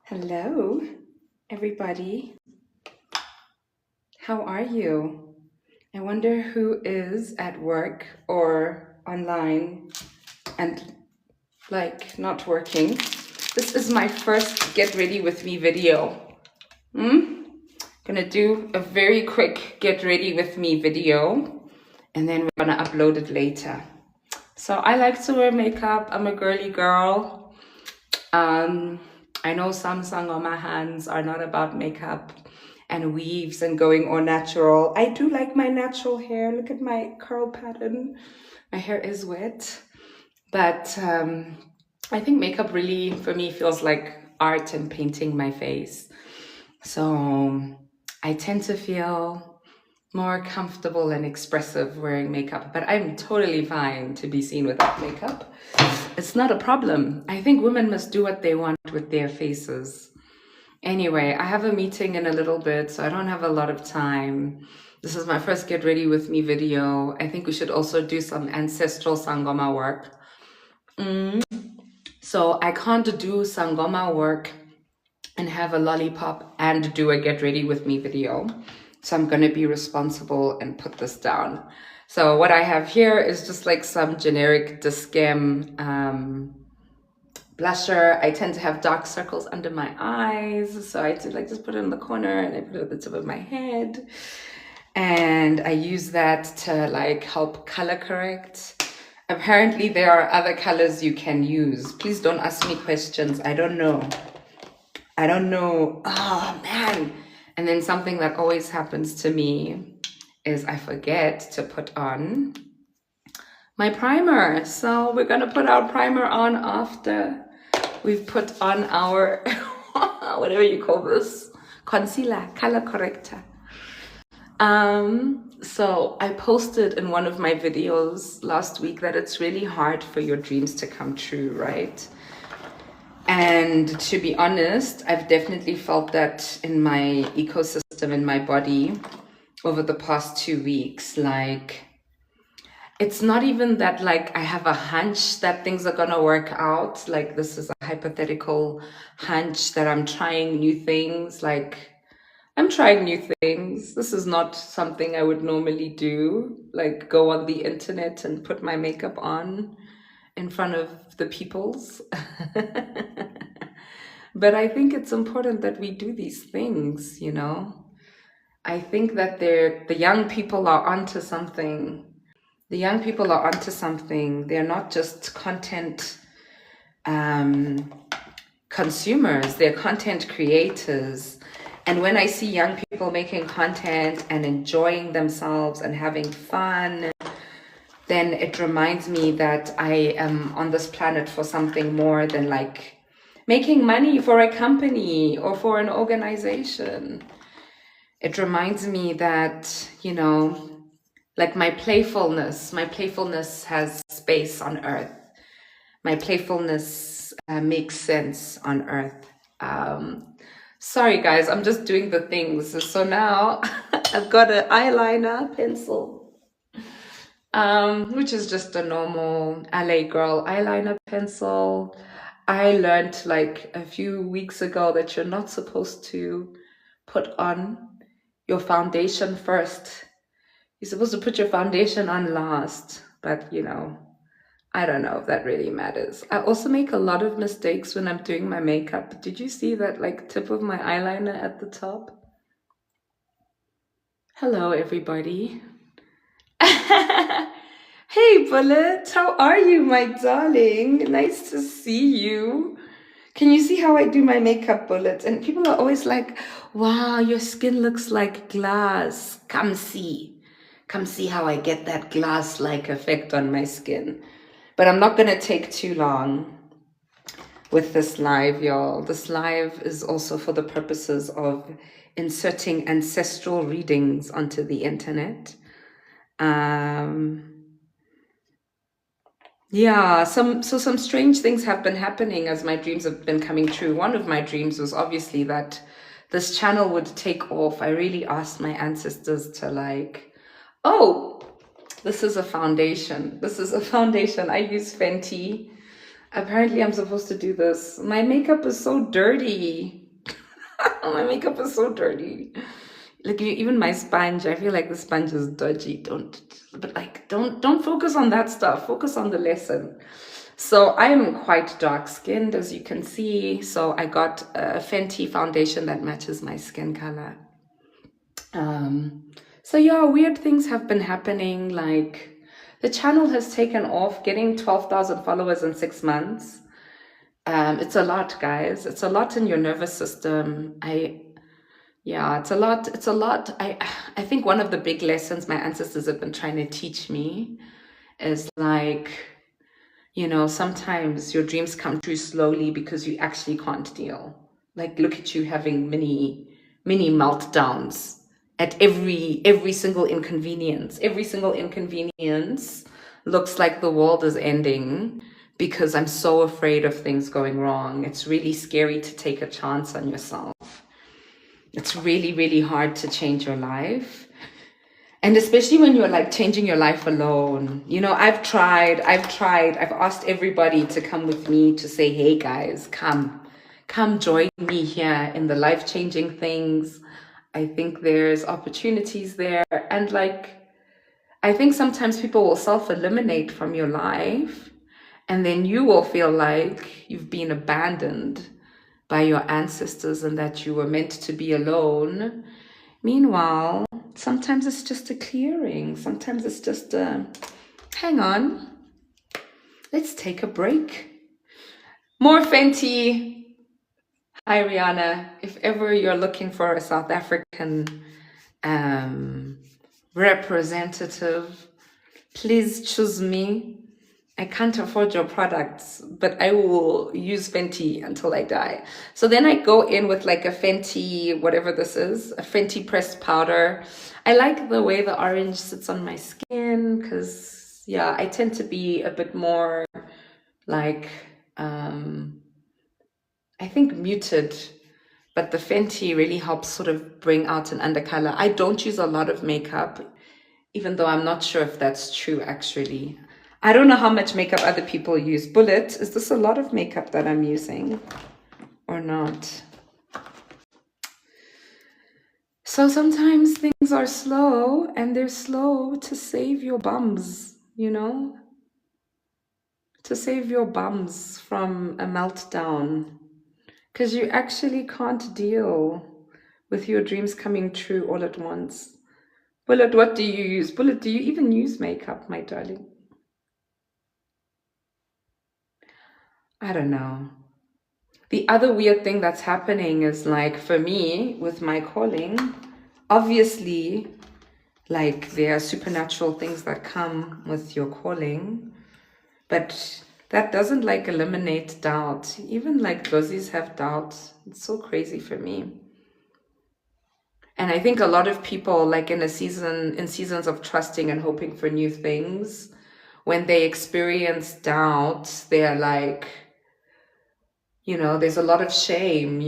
Hello, everybody. How are you? I wonder who is at work or online and not working. This is my first get ready with me video. Gonna do a very quick get ready with me video and then we're gonna upload it later. So I like to wear makeup. I'm a girly girl. I know some sangoma hands are not about makeup and weaves and going all natural. I do like my natural hair. Look at my curl pattern. My hair is wet, but I think makeup really for me feels like art and painting my face. So I tend to feel more comfortable and expressive wearing makeup, but I'm totally fine to be seen without makeup. It's not a problem. I think women must do what they want with their faces. Anyway, I have a meeting in a little bit, so I don't have a lot of time. This is my first get ready with me video. I think we should also do some ancestral Sangoma work. So I can't do Sangoma work and have a lollipop and do a get ready with me video. So I'm going to be responsible and put this down. So what I have here is just like some generic Discam blusher. I tend to have dark circles under my eyes. So I just put it in the corner and I put it at the tip of my head. And I use that to help color correct. Apparently there are other colors you can use. Please don't ask me questions. I don't know. Oh man. And then something that always happens to me is I forget to put on my primer. So we're gonna put our primer on after we've put on our, whatever you call this, concealer, color corrector. So I posted in one of my videos last week that it's really hard for your dreams to come true, right? And to be honest, I've definitely felt that in my ecosystem, in my body over the past 2 weeks. It's not even that I have a hunch that things are gonna work out. This is a hypothetical hunch that I'm trying new things. I'm trying new things. This is not something I would normally do, go on the internet and put my makeup on in front of the peoples. But I think it's important that we do these things, you know? I think that the young people are onto something. The young people are onto something. They're not just content consumers, they're content creators. And when I see young people making content and enjoying themselves and having fun, then it reminds me that I am on this planet for something more than making money for a company or for an organization. It reminds me that, my playfulness has space on Earth. My playfulness makes sense on Earth. Sorry guys, I'm just doing the things. So now I've got an eyeliner pencil, which is just a normal LA girl eyeliner pencil. I learned a few weeks ago that you're not supposed to put on your foundation first. You're supposed to put your foundation on last, but I don't know if that really matters. I also make a lot of mistakes when I'm doing my makeup. Did you see that tip of my eyeliner at the top? Hello, everybody. Hey, Bullet, how are you, my darling? Nice to see you. Can you see how I do my makeup, Bullet? And people are always like, wow, your skin looks like glass. Come see how I get that glass-like effect on my skin. But I'm not gonna take too long with this live, y'all. This live is also for the purposes of inserting ancestral readings onto the internet. Yeah, some strange things have been happening as my dreams have been coming true. One of my dreams was obviously that this channel would take off. I really asked my ancestors to oh, this is a foundation. This is a foundation. I use Fenty. Apparently, I'm supposed to do this. My makeup is so dirty. My makeup is so dirty. Like even my sponge, I feel like the sponge is dodgy. Don't focus on that stuff. Focus on the lesson. So I am quite dark skinned, as you can see. So I got a Fenty foundation that matches my skin color. So yeah, weird things have been happening. Like the channel has taken off, getting 12,000 followers in 6 months. It's a lot, guys. It's a lot in your nervous system. Yeah, it's a lot. It's a lot. I think one of the big lessons my ancestors have been trying to teach me is like, sometimes your dreams come true slowly because you actually can't deal. Like, look at you having mini meltdowns at every single inconvenience. Every single inconvenience looks like the world is ending because I'm so afraid of things going wrong. It's really scary to take a chance on yourself. It's really, really hard to change your life. And especially when you're like changing your life alone. I've asked everybody to come with me to say, hey guys, come join me here in the life-changing things. I think there's opportunities there. And like, I think sometimes people will self-eliminate from your life, and then you will feel like you've been abandoned by your ancestors and that you were meant to be alone. Meanwhile, sometimes it's just a clearing. Sometimes it's just a, hang on, let's take a break. More Fenty. Hi, Rihanna. If ever you're looking for a South African representative, please choose me. I can't afford your products, but I will use Fenty until I die. So then I go in with like a Fenty, whatever this is, a Fenty pressed powder. I like the way the orange sits on my skin because, yeah, I tend to be a bit more like, I think muted, but the Fenty really helps sort of bring out an undercolor. I don't use a lot of makeup, even though I'm not sure if that's true actually. I don't know how much makeup other people use. Bullet, is this a lot of makeup that I'm using or not? So sometimes things are slow, and they're slow to save your bums, to save your bums from a meltdown. Because you actually can't deal with your dreams coming true all at once. Bullet, what do you use? Bullet, do you even use makeup, my darling? I don't know. The other weird thing that's happening is like for me with my calling, obviously, like there are supernatural things that come with your calling, but that doesn't like eliminate doubt. Even like Rosies have doubt. It's so crazy for me. And I think a lot of people like in seasons of trusting and hoping for new things, when they experience doubt, they're like, there's a lot of shame,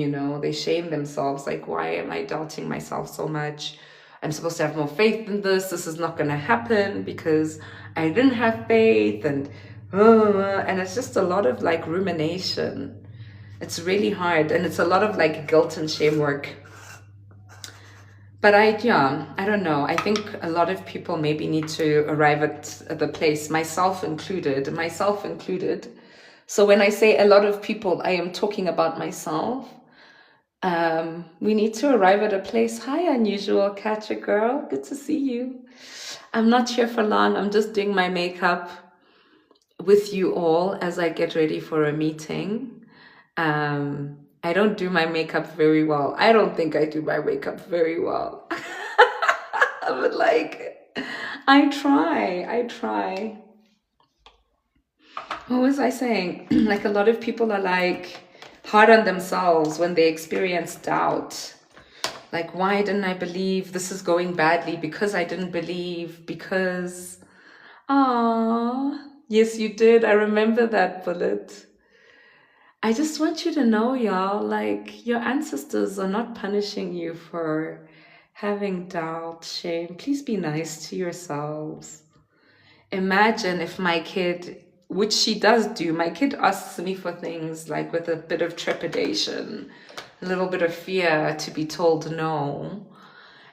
they shame themselves. Like, why am I doubting myself so much? I'm supposed to have more faith in this. This is not going to happen because I didn't have faith. And it's just a lot of like rumination. It's really hard. And it's a lot of like guilt and shame work. But I don't know. I think a lot of people maybe need to arrive at the place, myself included. So when I say a lot of people, I am talking about myself. We need to arrive at a place. Hi, unusual catcher girl. Good to see you. I'm not here for long. I'm just doing my makeup with you all as I get ready for a meeting. I don't do my makeup very well. I don't think I do my makeup very well. But like, I try. What was I saying? Like a lot of people are like hard on themselves when they experience doubt. Like, why didn't I believe this is going badly? Because I didn't believe, because, yes, you did. I remember that, Bullet. I just want you to know, y'all, like your ancestors are not punishing you for having doubt, shame. Please be nice to yourselves. Imagine if my kid which she does do. My kid asks me for things like with a bit of trepidation, a little bit of fear to be told no.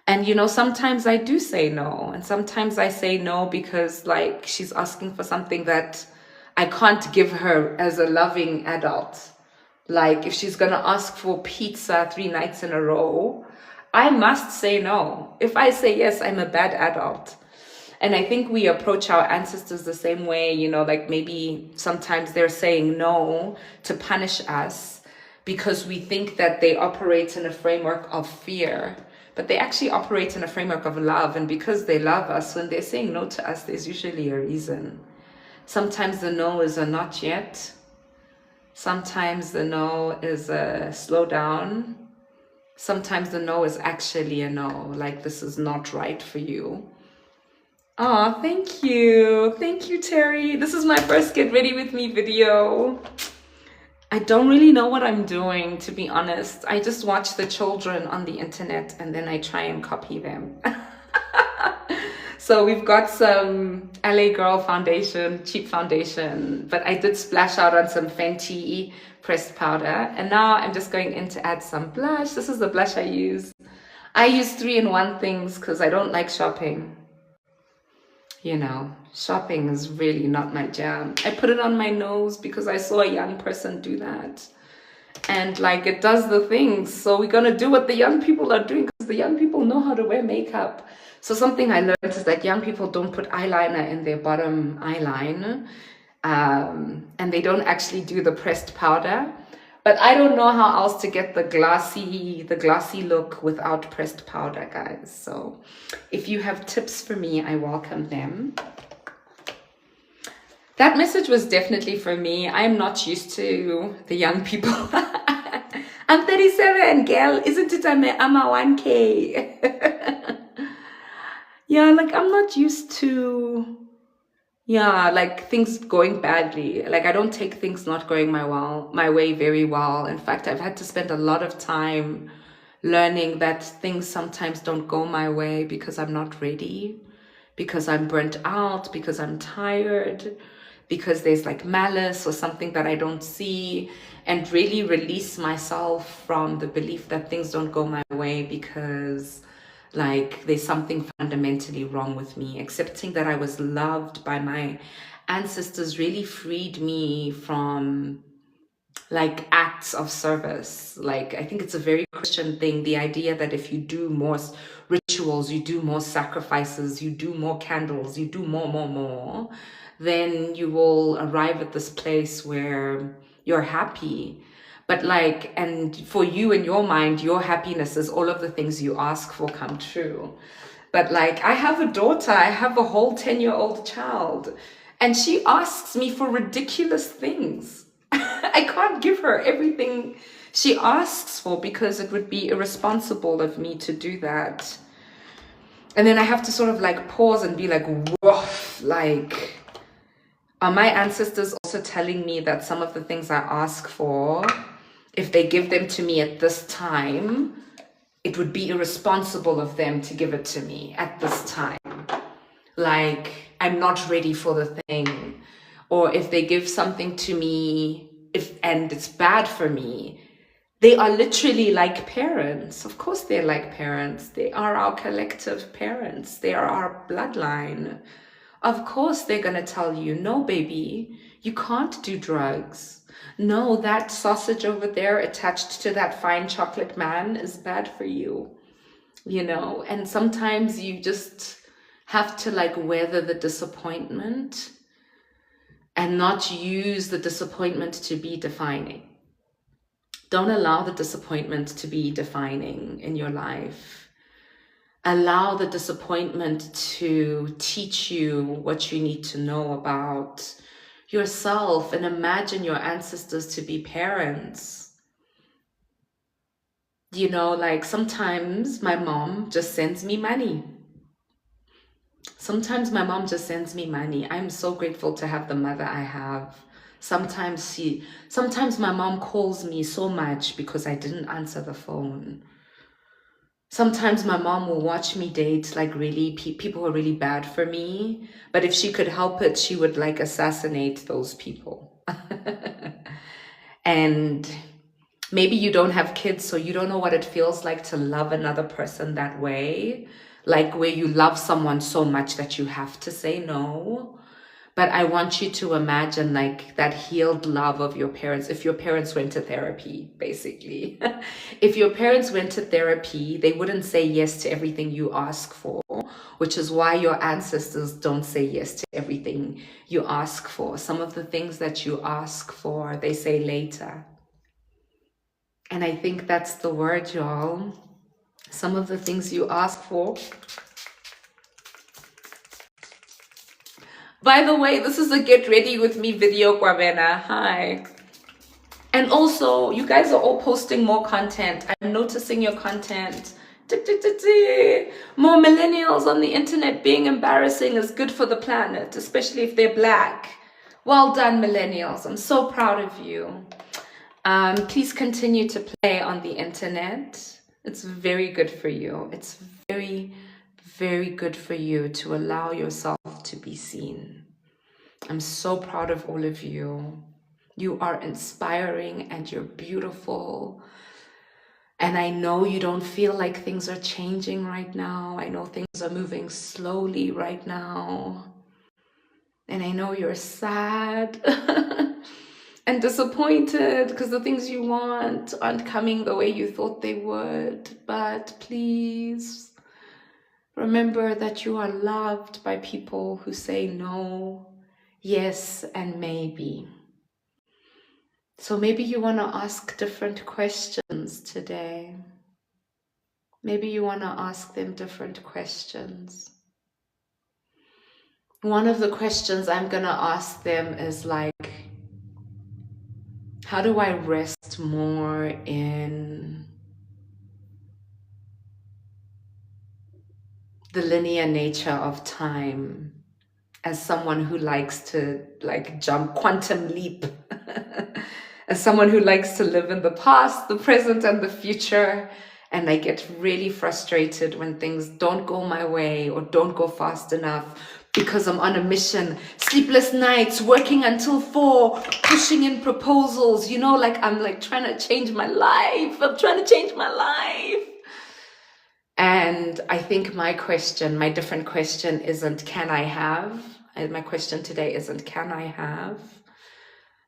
And sometimes I do say no, and sometimes I say no because like she's asking for something that I can't give her as a loving adult. Like if she's gonna ask for pizza 3 nights in a row, I must say no. If I say yes, I'm a bad adult. And I think we approach our ancestors the same way, like maybe sometimes they're saying no to punish us because we think that they operate in a framework of fear, but they actually operate in a framework of love. And because they love us, when they're saying no to us, there's usually a reason. Sometimes the no is a not yet. Sometimes the no is a slow down. Sometimes the no is actually a no, like this is not right for you. Oh, thank you. Thank you, Terry. This is my first Get Ready With Me video. I don't really know what I'm doing, to be honest. I just watch the children on the internet and then I try and copy them. So we've got some LA Girl foundation, cheap foundation, but I did splash out on some Fenty pressed powder. And now I'm just going in to add some blush. This is the blush I use. I use 3-in-1 things because I don't like shopping. Shopping is really not my jam. I put it on my nose because I saw a young person do that. And like it does the things. So we're going to do what the young people are doing because the young people know how to wear makeup. So something I learned is that young people don't put eyeliner in their bottom eyeline. And they don't actually do the pressed powder. But I don't know how else to get the glossy look without pressed powder, guys. So if you have tips for me, I welcome them. That message was definitely for me. I'm not used to the young people. I'm 37, girl. Isn't it I'm a 1K? Yeah, like I'm not used to... Yeah, like things going badly. Like I don't take things not going my way very well. In fact, I've had to spend a lot of time learning that things sometimes don't go my way because I'm not ready, because I'm burnt out, because I'm tired, because there's like malice or something that I don't see, and really release myself from the belief that things don't go my way because like there's something fundamentally wrong with me. Accepting that I was loved by my ancestors really freed me from like acts of service. Like I think it's a very Christian thing, the idea that if you do more rituals, you do more sacrifices, you do more candles, you do more, then you will arrive at this place where you're happy. But like, and for you in your mind, your happiness is all of the things you ask for come true. But like, I have a daughter, I have a whole 10-year-old child, and she asks me for ridiculous things. I can't give her everything she asks for because it would be irresponsible of me to do that. And then I have to sort of like pause and be like, woof, like, are my ancestors also telling me that some of the things I ask for, if they give them to me at this time, it would be irresponsible of them to give it to me at this time. Like, I'm not ready for the thing. Or if they give something to me, and it's bad for me, they are literally like parents. Of course they're like parents. They are our collective parents. They are our bloodline. Of course they're going to tell you, no, baby, you can't do drugs. No, that sausage over there attached to that fine chocolate man is bad for you, and sometimes you just have to like weather the disappointment and not use the disappointment to be defining. Don't allow the disappointment to be defining in your life. Allow the disappointment to teach you what you need to know about yourself, and imagine your ancestors to be parents. Like sometimes my mom just sends me money. Sometimes my mom just sends me money. I'm so grateful to have the mother I have. Sometimes my mom calls me so much because I didn't answer the phone. Sometimes my mom will watch me date like really people who are really bad for me, but if she could help it, she would like assassinate those people. And maybe you don't have kids, so you don't know what it feels like to love another person that way, like where you love someone so much that you have to say no. But I want you to imagine like that healed love of your parents. If your parents went to therapy, basically. If your parents went to therapy, they wouldn't say yes to everything you ask for, which is why your ancestors don't say yes to everything you ask for. Some of the things that you ask for, they say later. And I think that's the word, y'all. Some of the things you ask for. By the way, this is a get ready with me video, Kwabena. Hi. And also, you guys are all posting more content. I'm noticing your content. More millennials on the internet being embarrassing is good for the planet, especially if they're black. Well done, millennials. I'm so proud of you. Please continue to play on the internet. It's very good for you. It's very, very good for you to allow yourself to be seen. I'm so proud of all of you. You are inspiring and you're beautiful. And I know you don't feel like things are changing right now. I know things are moving slowly right now. And I know you're sad and disappointed because the things you want aren't coming the way you thought they would. But please remember that you are loved by people who say no, yes, and maybe. So maybe you want to ask different questions today. Maybe you want to ask them different questions. One of the questions I'm going to ask them is like, how do I rest more in the linear nature of time as someone who likes to like jump quantum leap, as someone who likes to live in the past, the present, and the future. And I get really frustrated when things don't go my way or don't go fast enough because I'm on a mission, sleepless nights, working until 4, pushing in proposals, you know, like I'm like trying to change my life. I'm trying to change my life. And I think my different question isn't, can I have? And my question today isn't, can I have?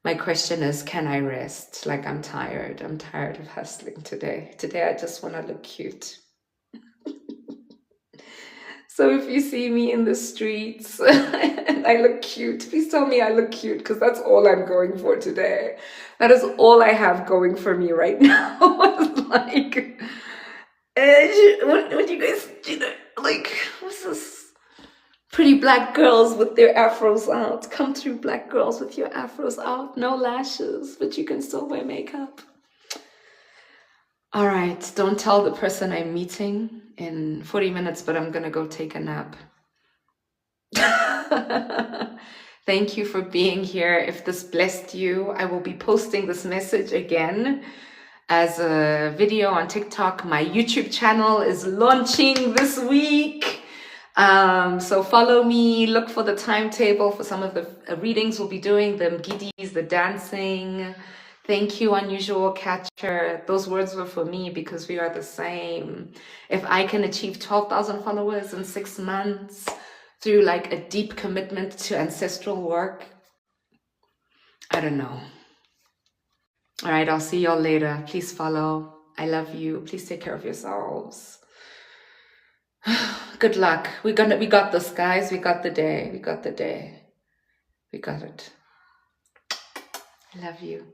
My question is, can I rest? Like I'm tired. I'm tired of hustling today. Today I just want to look cute. So if you see me in the streets and I look cute, please tell me I look cute because that's all I'm going for today. That is all I have going for me right now. It's like, what do you guys, like, what's this? Pretty black girls with their afros out. Come through, black girls with your afros out. No lashes, but you can still wear makeup. All right, don't tell the person I'm meeting in 40 minutes, but I'm gonna go take a nap. Thank you for being here. If this blessed you, I will be posting this message again as a video on TikTok. My YouTube channel is launching this week. So follow me, look for the timetable for some of the readings we'll be doing, the giddies, the dancing. Thank you, Unusual Catcher. Those words were for me because we are the same. If I can achieve 12,000 followers in 6 months through like a deep commitment to ancestral work, I don't know. All right, I'll see y'all later. Please follow. I love you. Please take care of yourselves. Good luck. We got this, guys. We got the day. We got the day. We got it. I love you.